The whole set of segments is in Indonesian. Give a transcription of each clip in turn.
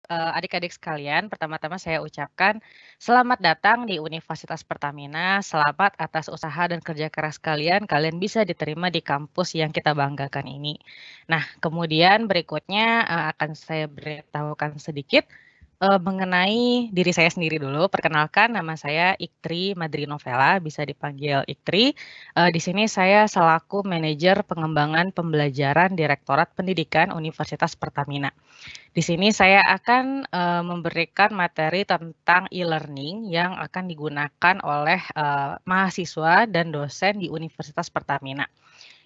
adik-adik sekalian, pertama-tama saya ucapkan selamat datang di Universitas Pertamina, selamat atas usaha dan kerja keras kalian, kalian bisa diterima di kampus yang kita banggakan ini. Nah, kemudian berikutnya, akan saya beritahukan sedikit mengenai diri saya sendiri dulu. Perkenalkan, nama saya Iktri Madri Novela, bisa dipanggil Iktri. Di sini saya selaku manajer pengembangan pembelajaran Direktorat Pendidikan Universitas Pertamina. Di sini saya akan memberikan materi tentang e-learning yang akan digunakan oleh mahasiswa dan dosen di Universitas Pertamina.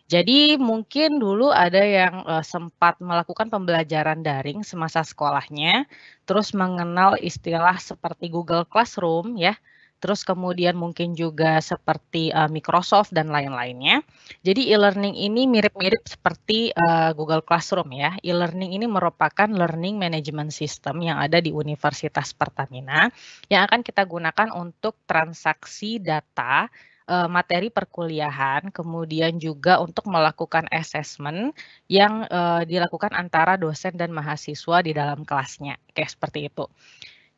Jadi mungkin dulu ada yang sempat melakukan pembelajaran daring semasa sekolahnya, terus mengenal istilah seperti Google Classroom ya, terus kemudian mungkin juga seperti Microsoft dan lain-lainnya. Jadi e-learning ini mirip-mirip seperti Google Classroom ya. E-learning ini merupakan learning management system yang ada di Universitas Pertamina yang akan kita gunakan untuk transaksi data materi perkuliahan, kemudian juga untuk melakukan assessment yang dilakukan antara dosen dan mahasiswa di dalam kelasnya, kayak seperti itu.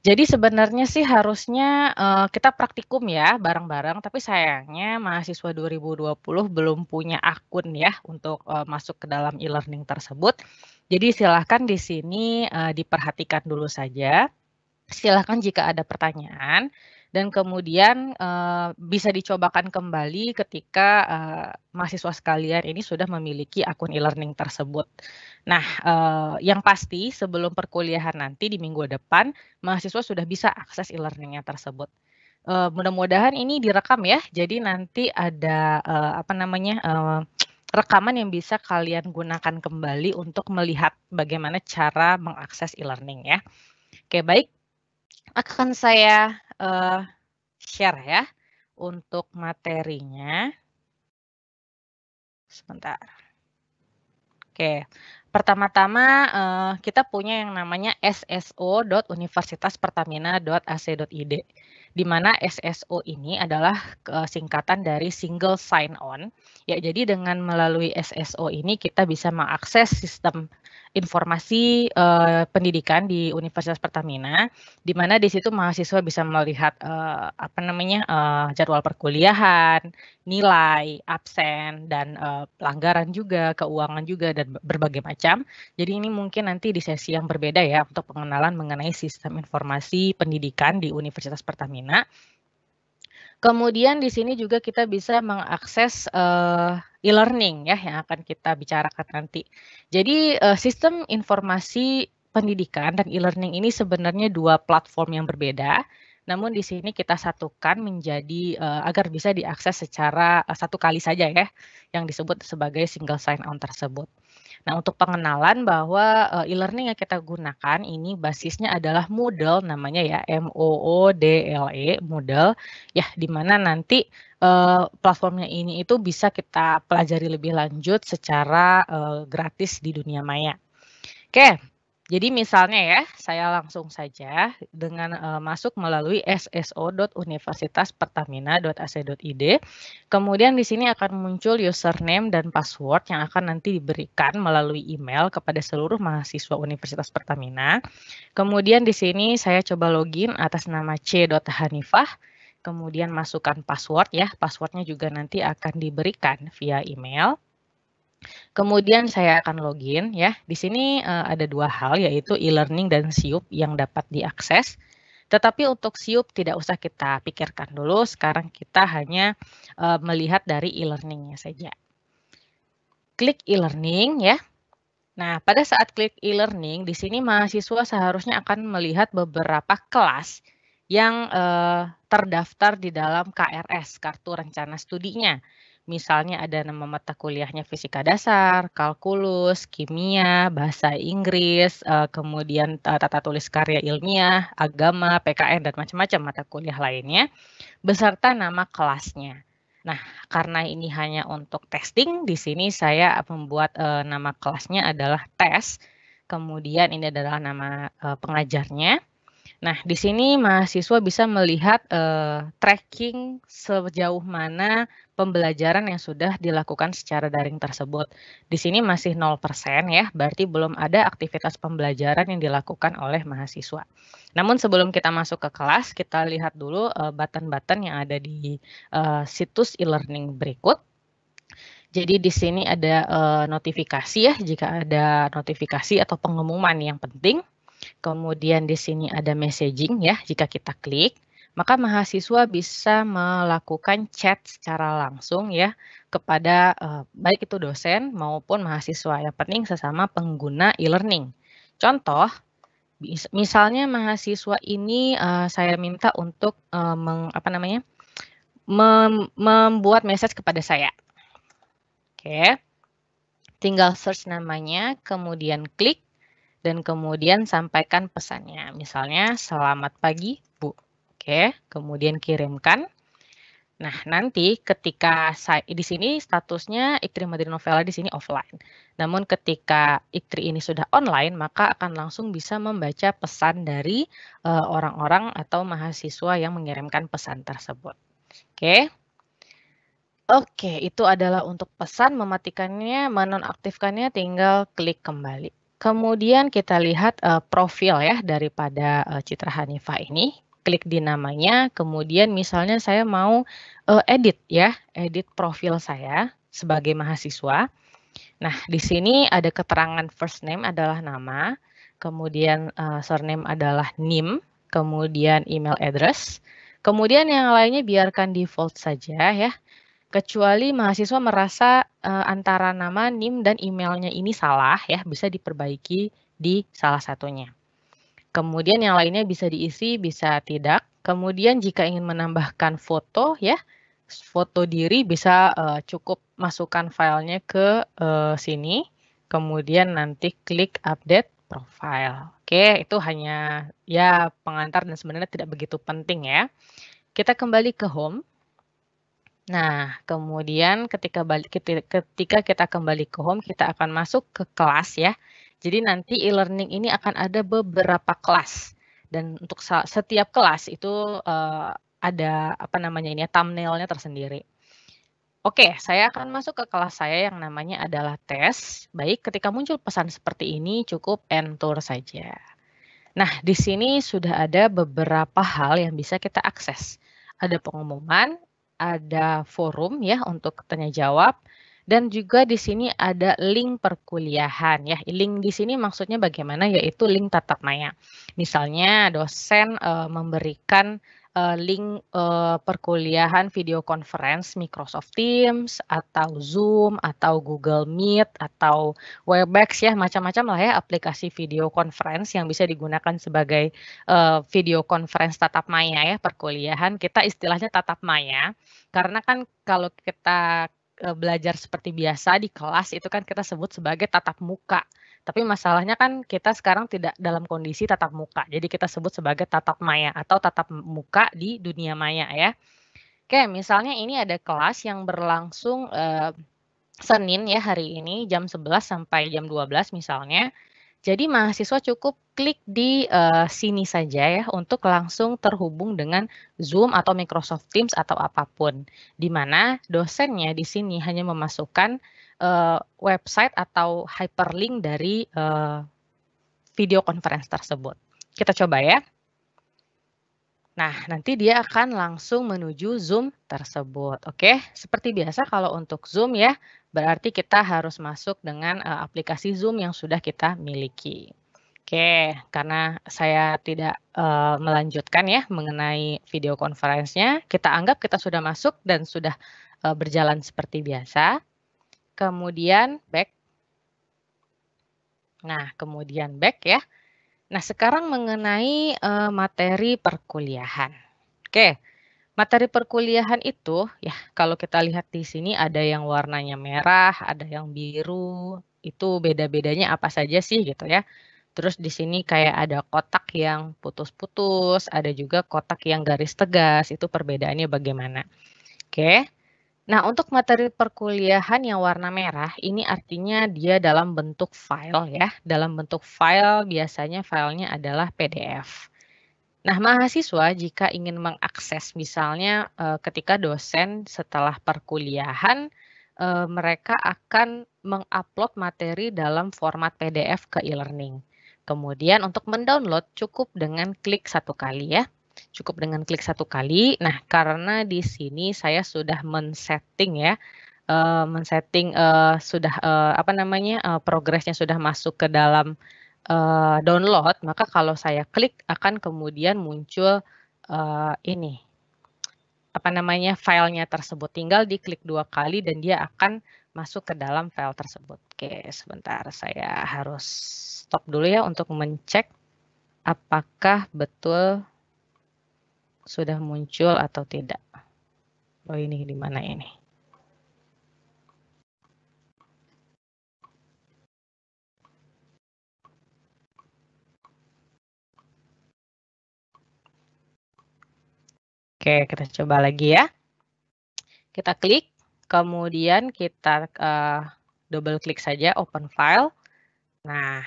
Jadi sebenarnya sih harusnya kita praktikum ya bareng-bareng, tapi sayangnya mahasiswa 2020 belum punya akun ya untuk masuk ke dalam e-learning tersebut. Jadi silahkan di sini diperhatikan dulu saja. Silahkan jika ada pertanyaan dan kemudian, bisa dicobakan kembali ketika, mahasiswa sekalian ini sudah memiliki akun e-learning tersebut. Nah, yang pasti sebelum perkuliahan nanti di minggu depan, mahasiswa sudah bisa akses e-learning-nya tersebut. Mudah-mudahan ini direkam ya, jadi nanti ada, apa namanya, rekaman yang bisa kalian gunakan kembali untuk melihat bagaimana cara mengakses e-learning ya. Oke baik, akan saya, share ya, untuk materinya. Sebentar. Oke, pertama-tama, kita punya yang namanya sso.universitaspertamina.ac.id, di mana SSO ini adalah singkatan dari single sign on. Ya, jadi dengan melalui SSO ini kita bisa mengakses sistem informasi pendidikan di Universitas Pertamina, di mana di situ mahasiswa bisa melihat apa namanya jadwal perkuliahan, nilai, absen, dan pelanggaran juga, keuangan juga, dan berbagai macam. Jadi ini mungkin nanti di sesi yang berbeda ya untuk pengenalan mengenai sistem informasi pendidikan di Universitas Pertamina. Kemudian di sini juga kita bisa mengakses e-learning ya yang akan kita bicarakan nanti. Jadi sistem informasi pendidikan dan e-learning ini sebenarnya dua platform yang berbeda. Namun di sini kita satukan menjadi agar bisa diakses secara satu kali saja ya, yang disebut sebagai single sign on tersebut. Nah, untuk pengenalan bahwa e-learning yang kita gunakan ini basisnya adalah Moodle namanya ya, Moodle, Moodle, ya di mana nanti platformnya ini itu bisa kita pelajari lebih lanjut secara gratis di dunia maya. Oke, jadi misalnya ya, saya langsung saja dengan masuk melalui sso.universitaspertamina.ac.id. Kemudian di sini akan muncul username dan password yang akan nanti diberikan melalui email kepada seluruh mahasiswa Universitas Pertamina. Kemudian di sini saya coba login atas nama c.hanifah. Kemudian masukkan password ya, passwordnya juga nanti akan diberikan via email. Kemudian saya akan login ya. Di sini ada dua hal yaitu e-learning dan SIUP yang dapat diakses. Tetapi untuk SIUP tidak usah kita pikirkan dulu, sekarang kita hanya melihat dari e-learning-nya saja. Klik e-learning ya. Nah, pada saat klik e-learning, di sini mahasiswa seharusnya akan melihat beberapa kelas yang terdaftar di dalam KRS, Kartu Rencana Studinya. Misalnya ada nama mata kuliahnya fisika dasar, kalkulus, kimia, bahasa Inggris, kemudian tata tulis karya ilmiah, agama, PKN, dan macam-macam mata kuliah lainnya, beserta nama kelasnya. Nah, karena ini hanya untuk testing, di sini saya membuat nama kelasnya adalah tes, kemudian ini adalah nama pengajarnya, Nah, di sini mahasiswa bisa melihat tracking sejauh mana pembelajaran yang sudah dilakukan secara daring tersebut. Di sini masih 0% ya, berarti belum ada aktivitas pembelajaran yang dilakukan oleh mahasiswa. Namun sebelum kita masuk ke kelas, kita lihat dulu button-button yang ada di situs e-learning berikut. Jadi di sini ada notifikasi ya, jika ada notifikasi atau pengumuman yang penting. Kemudian di sini ada messaging ya, jika kita klik, maka mahasiswa bisa melakukan chat secara langsung ya kepada baik itu dosen maupun mahasiswa. Yang penting sesama pengguna e-learning. Contoh, misalnya mahasiswa ini saya minta untuk membuat message kepada saya. Oke, tinggal search namanya, kemudian klik, dan kemudian sampaikan pesannya. Misalnya, selamat pagi, Bu. Oke, kemudian kirimkan. Nah, nanti ketika di sini statusnya Iktri Madri Novela di sini offline. Namun ketika Iktri ini sudah online, maka akan langsung bisa membaca pesan dari orang-orang atau mahasiswa yang mengirimkan pesan tersebut. Oke. Oke, itu adalah untuk pesan, mematikannya, menonaktifkannya tinggal klik kembali. Kemudian kita lihat profil ya daripada Citra Hanifah ini. Klik di namanya, kemudian misalnya saya mau edit ya, edit profil saya sebagai mahasiswa. Nah, di sini ada keterangan first name adalah nama, kemudian surname adalah NIM, kemudian email address, kemudian yang lainnya biarkan default saja ya. Kecuali mahasiswa merasa antara nama, NIM, dan emailnya ini salah ya, bisa diperbaiki di salah satunya. Kemudian yang lainnya bisa diisi, bisa tidak. Kemudian jika ingin menambahkan foto ya, foto diri bisa cukup masukkan filenya ke sini. Kemudian nanti klik update profile. Oke, itu hanya ya pengantar dan sebenarnya tidak begitu penting ya. Kita kembali ke home. Nah, kemudian ketika kita kembali ke home, kita akan masuk ke kelas ya. Jadi nanti e-learning ini akan ada beberapa kelas. Dan untuk setiap kelas itu ada thumbnail-nya tersendiri. Oke, saya akan masuk ke kelas saya yang namanya adalah tes. Baik, ketika muncul pesan seperti ini cukup enter saja. Nah, di sini sudah ada beberapa hal yang bisa kita akses. Ada pengumuman, ada forum ya untuk tanya jawab, dan juga di sini ada link perkuliahan ya. Link di sini maksudnya bagaimana? Yaitu link tatap maya. Misalnya dosen memberikan link perkuliahan video conference Microsoft Teams atau Zoom atau Google Meet atau Webex ya, macam-macam lah ya aplikasi video conference yang bisa digunakan sebagai video conference tatap maya ya perkuliahan. Kita istilahnya tatap maya karena kan kalau kita belajar seperti biasa di kelas itu kan kita sebut sebagai tatap muka. Tapi masalahnya kan kita sekarang tidak dalam kondisi tatap muka. Jadi kita sebut sebagai tatap maya atau tatap muka di dunia maya ya. Oke, misalnya ini ada kelas yang berlangsung Senin ya hari ini jam 11 sampai jam 12 misalnya. Jadi mahasiswa cukup klik di sini saja ya untuk langsung terhubung dengan Zoom atau Microsoft Teams atau apapun. Di mana dosennya di sini hanya memasukkan website atau hyperlink dari video conference tersebut. Kita coba ya. Nah, nanti dia akan langsung menuju Zoom tersebut. Oke, seperti biasa kalau untuk Zoom ya, berarti kita harus masuk dengan aplikasi Zoom yang sudah kita miliki. Oke, karena saya tidak melanjutkan ya mengenai video conference-nya, kita anggap kita sudah masuk dan sudah berjalan seperti biasa. Kemudian back. Nah, kemudian back ya. Nah, sekarang mengenai materi perkuliahan. Oke, materi perkuliahan itu ya kalau kita lihat di sini ada yang warnanya merah, ada yang biru. Itu beda-bedanya apa saja sih gitu ya. Terus di sini kayak ada kotak yang putus-putus, ada juga kotak yang garis tegas. Itu perbedaannya bagaimana. Oke. Nah, untuk materi perkuliahan yang warna merah, ini artinya dia dalam bentuk file ya. Dalam bentuk file, biasanya filenya adalah PDF. Nah, mahasiswa jika ingin mengakses misalnya, ketika dosen setelah perkuliahan, mereka akan mengupload materi dalam format PDF ke e-learning. Kemudian untuk mendownload cukup dengan klik satu kali ya, cukup dengan klik satu kali. Nah, karena di sini saya sudah men-setting ya, sudah, apa namanya, progresnya sudah masuk ke dalam download, maka kalau saya klik akan kemudian muncul, ini, apa namanya, filenya tersebut. Tinggal diklik 2 kali dan dia akan masuk ke dalam file tersebut. Oke, sebentar saya harus stop dulu ya untuk mencek apakah betul sudah muncul atau tidak. Oh, ini di mana ini? Oke, kita coba lagi ya. Kita klik, kemudian kita, double klik saja open file. Nah,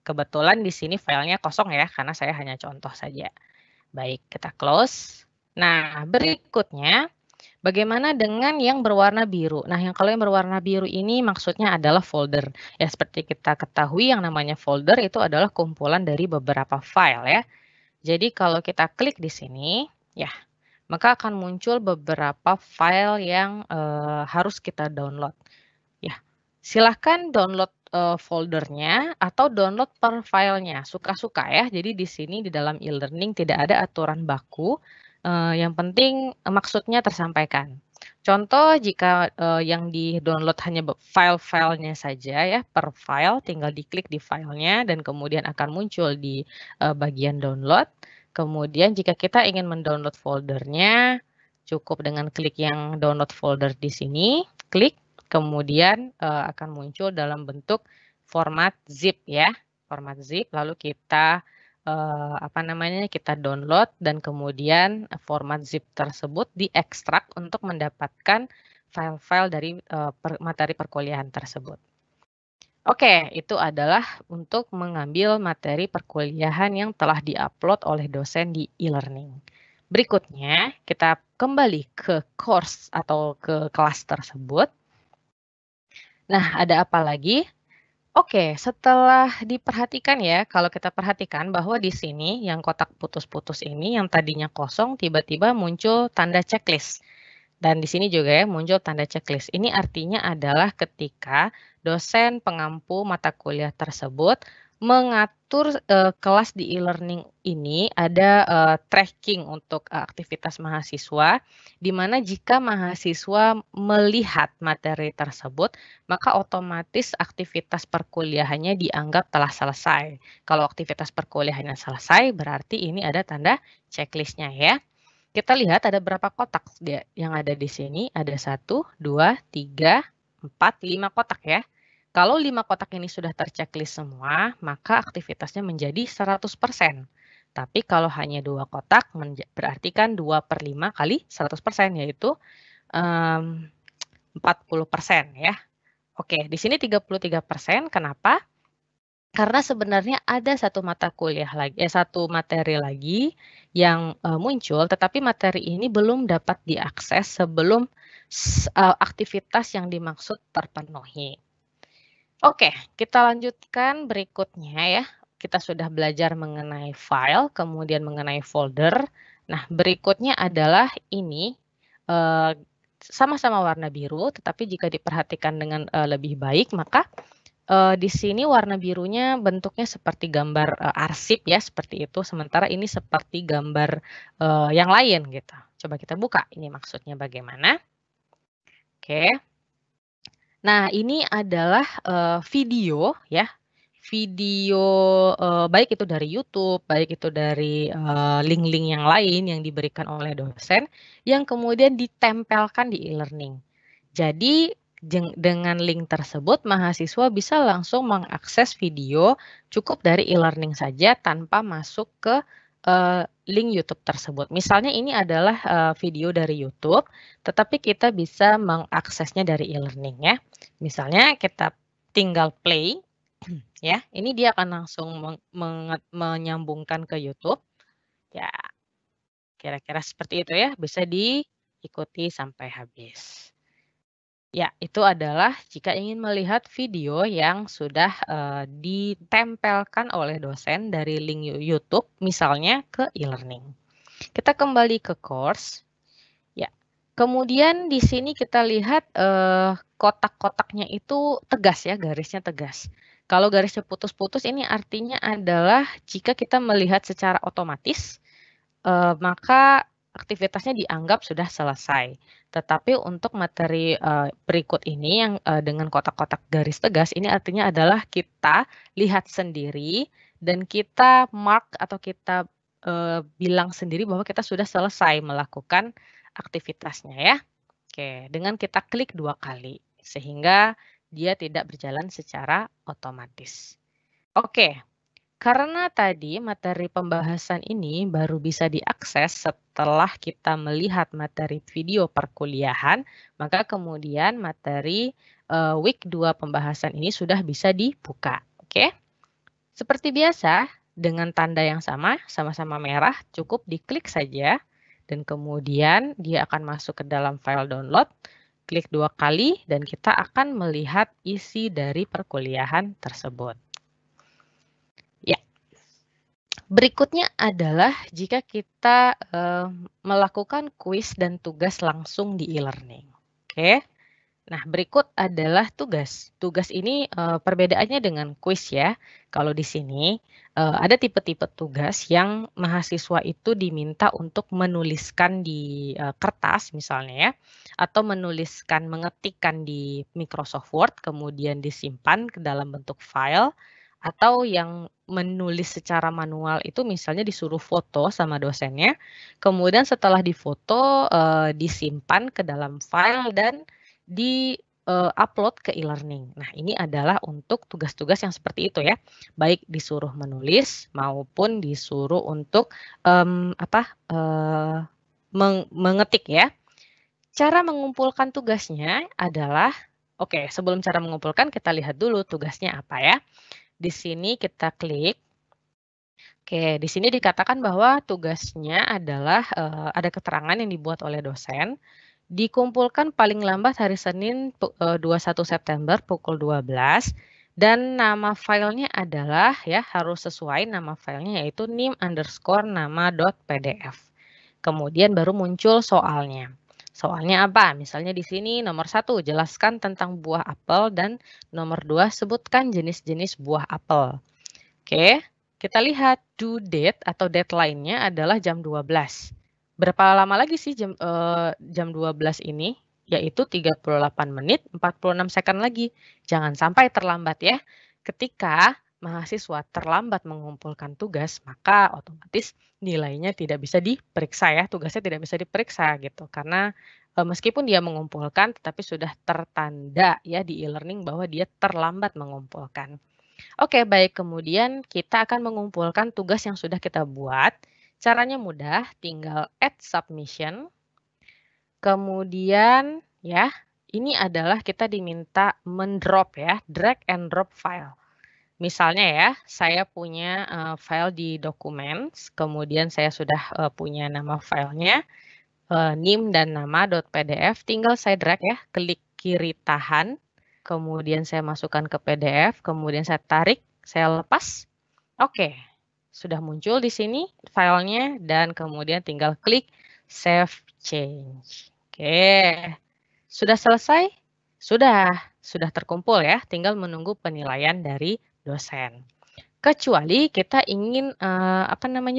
kebetulan di sini filenya kosong ya, karena saya hanya contoh saja. Baik, kita close. Nah, berikutnya, bagaimana dengan yang berwarna biru? Nah, kalau yang berwarna biru ini maksudnya adalah folder. Ya, seperti kita ketahui yang namanya folder itu adalah kumpulan dari beberapa file ya. Jadi kalau kita klik di sini, ya, maka akan muncul beberapa file yang harus kita download. Ya, silahkan download foldernya atau download per filenya, suka-suka ya. Jadi di sini di dalam e-learning tidak ada aturan baku, yang penting maksudnya tersampaikan. Contoh jika, yang di-download hanya file-filenya saja ya, per file tinggal diklik di filenya dan kemudian akan muncul di, bagian download. Kemudian jika kita ingin mendownload foldernya, cukup dengan klik yang download folder di sini, klik. Kemudian, akan muncul dalam bentuk format zip ya, format zip lalu kita, apa namanya, kita download dan kemudian format zip tersebut diekstrak untuk mendapatkan file-file dari, materi perkuliahan tersebut. Oke, itu adalah untuk mengambil materi perkuliahan yang telah diupload oleh dosen di e-learning. Berikutnya, kita kembali ke course atau ke kelas tersebut. Nah, ada apa lagi? Oke, setelah diperhatikan ya, kalau kita perhatikan bahwa di sini yang kotak putus-putus ini yang tadinya kosong tiba-tiba muncul tanda checklist. Dan di sini juga ya muncul tanda checklist. Ini artinya adalah ketika dosen pengampu mata kuliah tersebut mengatur, kelas di e-learning ini ada, tracking untuk, aktivitas mahasiswa, di mana jika mahasiswa melihat materi tersebut, maka otomatis aktivitas perkuliahannya dianggap telah selesai. Kalau aktivitas perkuliahannya selesai, berarti ini ada tanda checklist-nya ya. Kita lihat ada berapa kotak yang ada di sini, ada 1, 2, 3, 4, 5 kotak ya. Kalau 5 kotak ini sudah terchecklist semua, maka aktivitasnya menjadi 100%. Tapi kalau hanya 2 kotak, berarti kan 2/5 kali 100%, yaitu 40% ya. Oke, di sini 33%, kenapa? Karena sebenarnya ada satu materi lagi yang, muncul, tetapi materi ini belum dapat diakses sebelum aktivitas yang dimaksud terpenuhi. Oke, kita lanjutkan berikutnya ya. Kita sudah belajar mengenai file, kemudian mengenai folder. Nah, berikutnya adalah ini, eee, sama-sama warna biru, tetapi jika diperhatikan dengan, lebih baik, maka di sini warna birunya bentuknya seperti gambar, arsip ya, seperti itu, sementara ini seperti gambar, yang lain gitu. Coba kita buka, ini maksudnya bagaimana. Oke. Nah, ini adalah, video ya, video, baik itu dari YouTube, baik itu dari, link-link yang lain yang diberikan oleh dosen, yang kemudian ditempelkan di e-learning. Jadi, dengan link tersebut mahasiswa bisa langsung mengakses video cukup dari e-learning saja tanpa masuk ke, link YouTube tersebut. Misalnya ini adalah, video dari YouTube, tetapi kita bisa mengaksesnya dari e-learning ya. Misalnya kita tinggal play, ya, ini dia akan langsung menyambungkan ke YouTube. Ya, kira-kira seperti itu ya, bisa diikuti sampai habis. Ya, itu adalah jika ingin melihat video yang sudah, ditempelkan oleh dosen dari link YouTube misalnya ke e-learning. Kita kembali ke course, ya. Kemudian di sini kita lihat, kotak-kotaknya itu tegas ya, garisnya tegas. Kalau garisnya putus-putus ini artinya adalah jika kita melihat secara otomatis, maka aktivitasnya dianggap sudah selesai. Tetapi untuk materi, berikut ini yang, dengan kotak-kotak garis tegas ini artinya adalah kita lihat sendiri dan kita mark atau kita, bilang sendiri bahwa kita sudah selesai melakukan aktivitasnya ya. Oke, dengan kita klik 2 kali sehingga dia tidak berjalan secara otomatis. Oke. Karena tadi materi pembahasan ini baru bisa diakses setelah kita melihat materi video perkuliahan, maka kemudian materi week 2 pembahasan ini sudah bisa dibuka. Oke? Seperti biasa, dengan tanda yang sama, sama-sama merah, cukup diklik saja dan kemudian dia akan masuk ke dalam file download. Klik 2 kali dan kita akan melihat isi dari perkuliahan tersebut. Ya. Berikutnya adalah jika kita, melakukan kuis dan tugas langsung di e-learning. Oke. Nah, berikut adalah tugas. Tugas ini, perbedaannya dengan kuis ya. Kalau di sini, ada tipe-tipe tugas yang mahasiswa itu diminta untuk menuliskan di, kertas misalnya ya, atau mengetikkan di Microsoft Word, kemudian disimpan ke dalam bentuk file, atau yang menulis secara manual itu misalnya disuruh foto sama dosennya, kemudian setelah difoto, disimpan ke dalam file dan upload ke e-learning. Nah, ini adalah untuk tugas-tugas yang seperti itu ya, baik disuruh menulis maupun disuruh untuk, mengetik ya. Cara mengumpulkan tugasnya adalah oke, sebelum cara mengumpulkan kita lihat dulu tugasnya apa ya. Di sini kita klik. Oke, di sini dikatakan bahwa tugasnya adalah, ada keterangan yang dibuat oleh dosen, dikumpulkan paling lambat hari Senin 21 September pukul 12 dan nama filenya adalah ya harus sesuai nama filenya yaitu nim_nama.pdf. Kemudian baru muncul soalnya. Soalnya apa? Misalnya di sini nomor 1, jelaskan tentang buah apel dan nomor 2, sebutkan jenis-jenis buah apel. Oke, kita lihat due date atau deadline-nya adalah jam 12. Berapa lama lagi sih jam 12 ini? Yaitu 38 menit 46 second lagi. Jangan sampai terlambat ya. Ketika mahasiswa terlambat mengumpulkan tugas, maka otomatis nilainya tidak bisa diperiksa ya, tugasnya tidak bisa diperiksa gitu. Karena meskipun dia mengumpulkan tetapi sudah tertanda ya di e-learning bahwa dia terlambat mengumpulkan. Oke, baik. Kemudian kita akan mengumpulkan tugas yang sudah kita buat. Caranya mudah, tinggal add submission. Kemudian ya, ini adalah kita diminta mendrop ya, drag and drop file. Misalnya ya, saya punya file di Documents, kemudian saya sudah punya nama filenya, nim dan nama.pdf, tinggal saya drag ya, klik kiri tahan, kemudian saya masukkan ke PDF, kemudian saya tarik, saya lepas. Oke, sudah muncul di sini filenya dan kemudian tinggal klik Save Change. Oke, sudah selesai? Sudah terkumpul ya, tinggal menunggu penilaian dari dosen. Kecuali kita ingin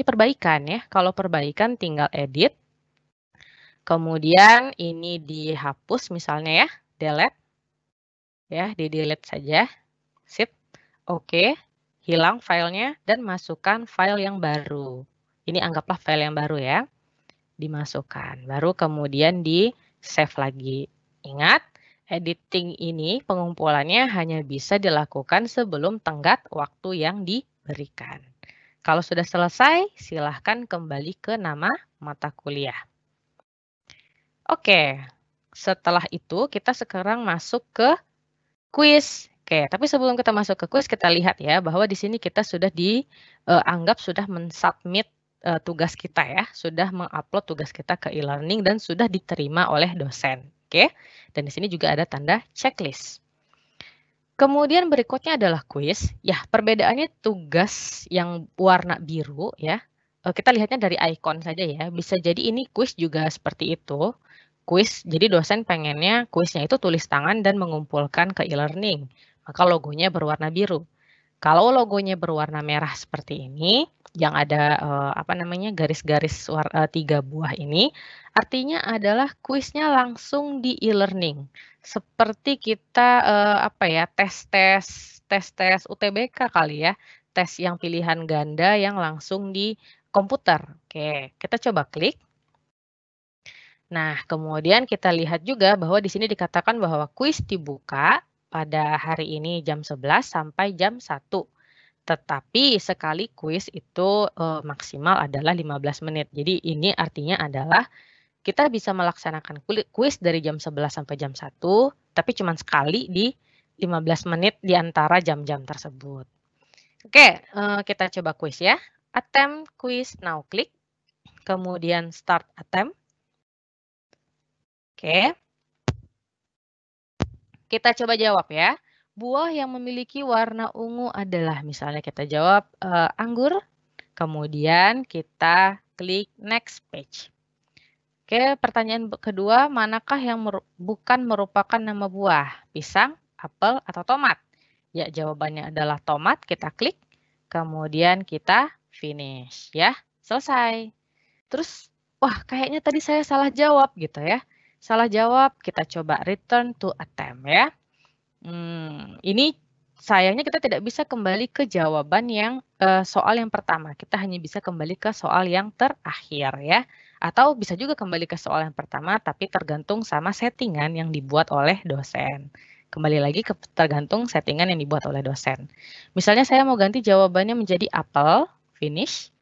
perbaikan ya. Kalau perbaikan tinggal edit. Kemudian ini dihapus misalnya ya, delete. Ya, di-delete saja. Sip. Oke. Hilang filenya dan masukkan file yang baru. Ini anggaplah file yang baru ya. Dimasukkan. Baru kemudian di-save lagi. Ingat, editing ini pengumpulannya hanya bisa dilakukan sebelum tenggat waktu yang diberikan. Kalau sudah selesai, silahkan kembali ke nama mata kuliah. Oke, setelah itu kita sekarang masuk ke kuis. Oke, tapi sebelum kita masuk ke kuis, kita lihat ya bahwa di sini kita sudah dianggap sudah mensubmit tugas kita ya, sudah mengupload tugas kita ke e-learning dan sudah diterima oleh dosen, oke? Dan di sini juga ada tanda checklist. Kemudian berikutnya adalah kuis. Ya, perbedaannya tugas yang warna biru ya, kita lihatnya dari ikon saja ya, bisa jadi ini kuis juga seperti itu. Kuis, jadi dosen pengennya kuisnya itu tulis tangan dan mengumpulkan ke e-learning, maka logonya berwarna biru. Kalau logonya berwarna merah seperti ini, yang ada, garis-garis 3 buah ini, artinya adalah kuisnya langsung di e-learning. Seperti kita, tes-tes UTBK kali ya, tes yang pilihan ganda yang langsung di komputer. Oke, kita coba klik. Nah, kemudian kita lihat juga bahwa di sini dikatakan bahwa kuis dibuka pada hari ini jam 11 sampai jam 1. Tetapi sekali kuis itu, maksimal adalah 15 menit. Jadi ini artinya adalah kita bisa melaksanakan kuis dari jam 11 sampai jam 1, tapi cuma sekali di 15 menit di antara jam-jam tersebut. Oke, kita coba kuis ya. Attempt quiz now, klik. Kemudian start attempt. Oke. Kita coba jawab ya. Buah yang memiliki warna ungu adalah, misalnya kita jawab, anggur. Kemudian kita klik next page. Oke, pertanyaan kedua, manakah yang bukan merupakan nama buah? Pisang, apel, atau tomat? Ya, jawabannya adalah tomat. Kita klik, kemudian kita finish ya. Selesai. Terus, wah kayaknya tadi saya salah jawab gitu ya. Salah jawab, kita coba return to attempt ya. Ini sayangnya kita tidak bisa kembali ke jawaban yang soal yang pertama. Kita hanya bisa kembali ke soal yang terakhir ya. Atau bisa juga kembali ke soal yang pertama, tapi tergantung sama settingan yang dibuat oleh dosen. Kembali lagi ke tergantung settingan yang dibuat oleh dosen. Misalnya saya mau ganti jawabannya menjadi apel, finish.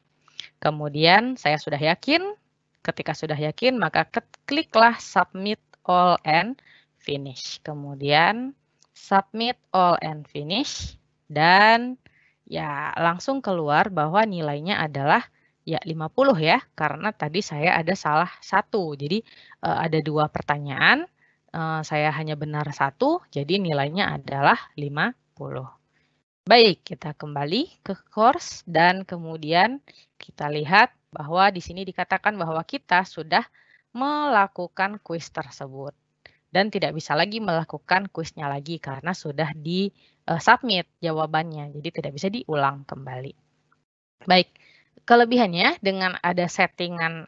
Kemudian saya sudah yakin, ketika sudah yakin maka kliklah submit all and finish. Kemudian submit all and finish dan ya langsung keluar bahwa nilainya adalah ya 50 ya, karena tadi saya ada salah satu. Jadi ada 2 pertanyaan, saya hanya benar 1, jadi nilainya adalah 50. Baik, kita kembali ke course dan kemudian kita lihat bahwa di sini dikatakan bahwa kita sudah melakukan kuis tersebut dan tidak bisa lagi melakukan kuisnya lagi karena sudah di-submit jawabannya, jadi tidak bisa diulang kembali. Baik, kelebihannya dengan ada settingan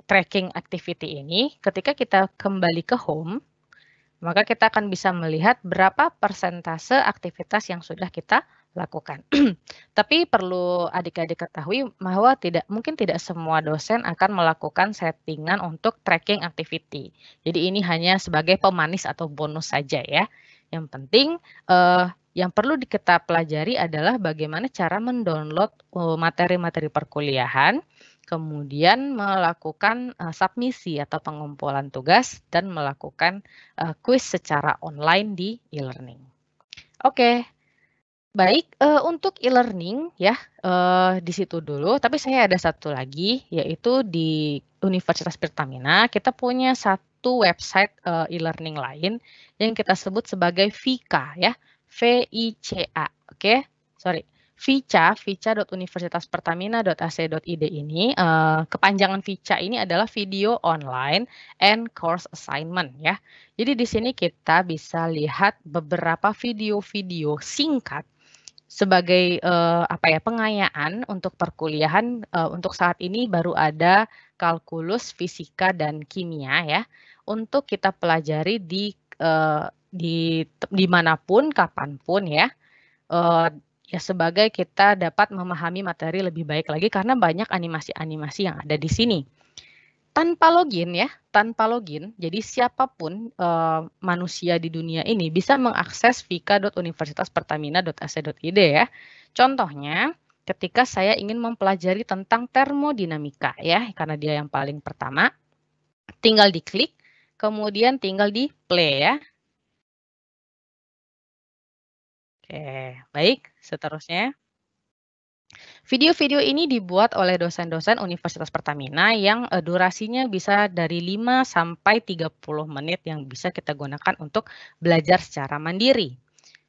tracking activity ini, ketika kita kembali ke home, maka kita akan bisa melihat berapa persentase aktivitas yang sudah kita lakukan. Tapi perlu adik-adik ketahui bahwa mungkin tidak semua dosen akan melakukan settingan untuk tracking activity. Jadi ini hanya sebagai pemanis atau bonus saja ya. Yang penting yang perlu kita pelajari adalah bagaimana cara mendownload materi-materi perkuliahan, kemudian melakukan submisi atau pengumpulan tugas dan melakukan kuis secara online di e-learning. Oke, baik untuk e-learning ya di situ dulu. Tapi saya ada satu lagi yaitu di Universitas Pertamina kita punya satu website e-learning lain yang kita sebut sebagai VICA ya, VICA. Oke, sorry. vica.universitaspertamina.ac.id ini, kepanjangan VICA ini adalah Video Online and Course Assignment ya. Jadi di sini kita bisa lihat beberapa video-video singkat sebagai pengayaan untuk perkuliahan. Untuk saat ini baru ada kalkulus, fisika, dan kimia ya, untuk kita pelajari di manapun, kapanpun ya. Ya sebagai kita dapat memahami materi lebih baik lagi karena banyak animasi-animasi yang ada di sini. Tanpa login ya, tanpa login, jadi siapapun manusia di dunia ini bisa mengakses vika.universitaspertamina.ac.id ya. Contohnya, ketika saya ingin mempelajari tentang termodinamika ya, karena dia yang paling pertama, tinggal diklik, kemudian tinggal di play ya. Oke, baik, seterusnya. Video-video ini dibuat oleh dosen-dosen Universitas Pertamina yang, durasinya bisa dari 5 sampai 30 menit yang bisa kita gunakan untuk belajar secara mandiri.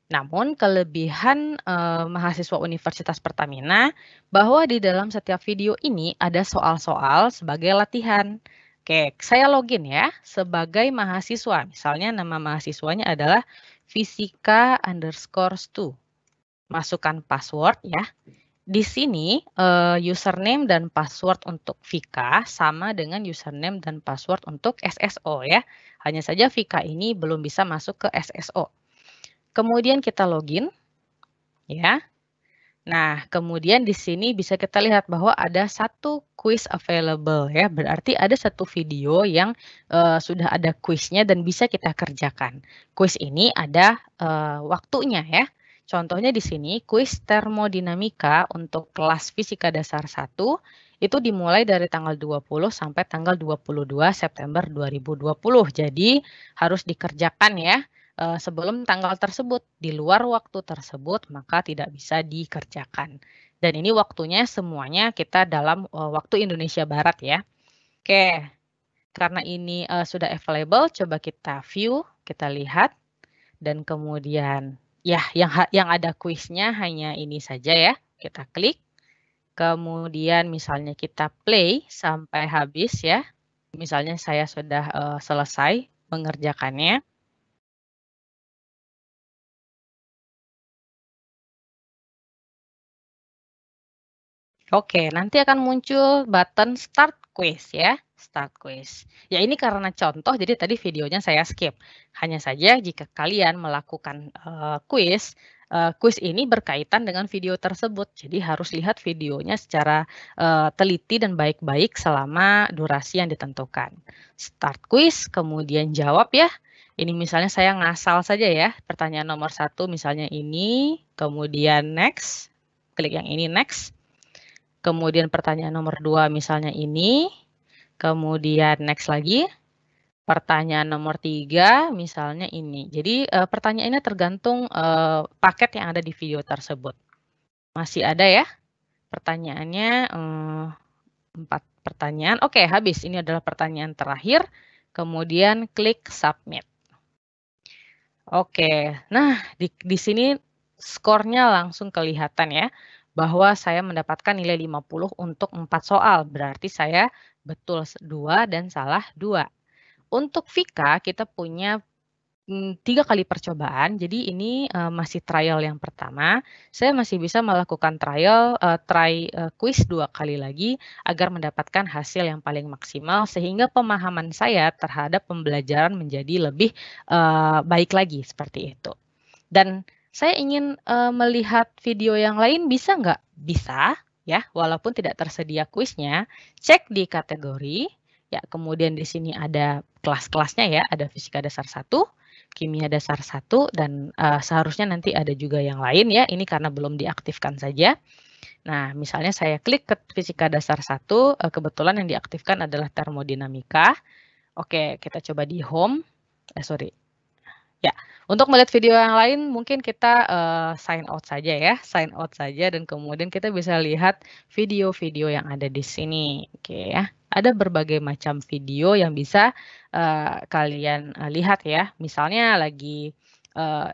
Namun kelebihan, mahasiswa Universitas Pertamina, bahwa di dalam setiap video ini ada soal-soal sebagai latihan. Oke, saya login ya, sebagai mahasiswa, misalnya nama mahasiswanya adalah Fisika_Stu. Masukkan password ya. Di sini, username dan password untuk Vika sama dengan username dan password untuk SSO ya. Hanya saja Vika ini belum bisa masuk ke SSO. Kemudian kita login, ya. Nah, kemudian di sini bisa kita lihat bahwa ada satu quiz available ya, berarti ada satu video yang, sudah ada kuisnya dan bisa kita kerjakan. Kuis ini ada, waktunya ya. Contohnya di sini kuis termodinamika untuk kelas fisika dasar 1, itu dimulai dari tanggal 20 sampai tanggal 22 September 2020. Jadi harus dikerjakan ya. Sebelum tanggal tersebut. Di luar waktu tersebut, maka tidak bisa dikerjakan. Dan ini waktunya semuanya kita dalam, waktu Indonesia Barat ya. Oke, karena ini, sudah available, coba kita view, kita lihat, dan kemudian ya yang ada kuisnya hanya ini saja ya, kita klik. Kemudian misalnya kita play sampai habis ya. Misalnya saya sudah, selesai mengerjakannya. Oke, nanti akan muncul button start quiz ya, start quiz. Ya ini karena contoh, jadi tadi videonya saya skip. Hanya saja jika kalian melakukan, kuis ini berkaitan dengan video tersebut. Jadi harus lihat videonya secara, teliti dan baik-baik selama durasi yang ditentukan. Start quiz, kemudian jawab ya. Ini misalnya saya ngasal saja ya, pertanyaan nomor 1 misalnya ini, kemudian next, klik yang ini next. Kemudian pertanyaan nomor 2 misalnya ini, kemudian next lagi, pertanyaan nomor 3 misalnya ini. Jadi, pertanyaannya tergantung, paket yang ada di video tersebut. Masih ada ya pertanyaannya, 4 pertanyaan. Oke, habis. Ini adalah pertanyaan terakhir, kemudian klik submit. Oke, nah di sini skornya langsung kelihatan ya, bahwa saya mendapatkan nilai 50 untuk 4 soal, berarti saya betul 2 dan salah 2. Untuk Vika kita punya 3 kali percobaan, jadi ini, masih trial yang pertama, saya masih bisa melakukan quiz 2 kali lagi agar mendapatkan hasil yang paling maksimal sehingga pemahaman saya terhadap pembelajaran menjadi lebih, baik lagi, seperti itu. Dan saya ingin, melihat video yang lain bisa nggak? Bisa, ya, walaupun tidak tersedia kuisnya, cek di kategori, ya, kemudian di sini ada kelas-kelasnya ya, ada fisika dasar 1, kimia dasar 1, dan, seharusnya nanti ada juga yang lain ya, ini karena belum diaktifkan saja. Nah, misalnya saya klik ke fisika dasar 1, kebetulan yang diaktifkan adalah termodinamika. Oke, kita coba di home, sorry. Ya, untuk melihat video yang lain mungkin kita, sign out saja ya, sign out saja dan kemudian kita bisa lihat video-video yang ada di sini, oke ya. Ada berbagai macam video yang bisa, kalian, lihat ya. Misalnya lagi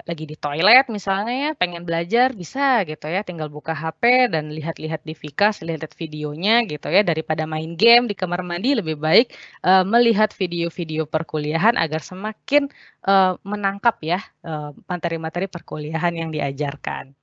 di toilet misalnya ya, pengen belajar bisa gitu ya, tinggal buka HP dan lihat-lihat di Vika, lihat-lihat videonya gitu ya, daripada main game di kamar mandi lebih baik, melihat video-video perkuliahan agar semakin menangkap ya, materi-materi perkuliahan yang diajarkan.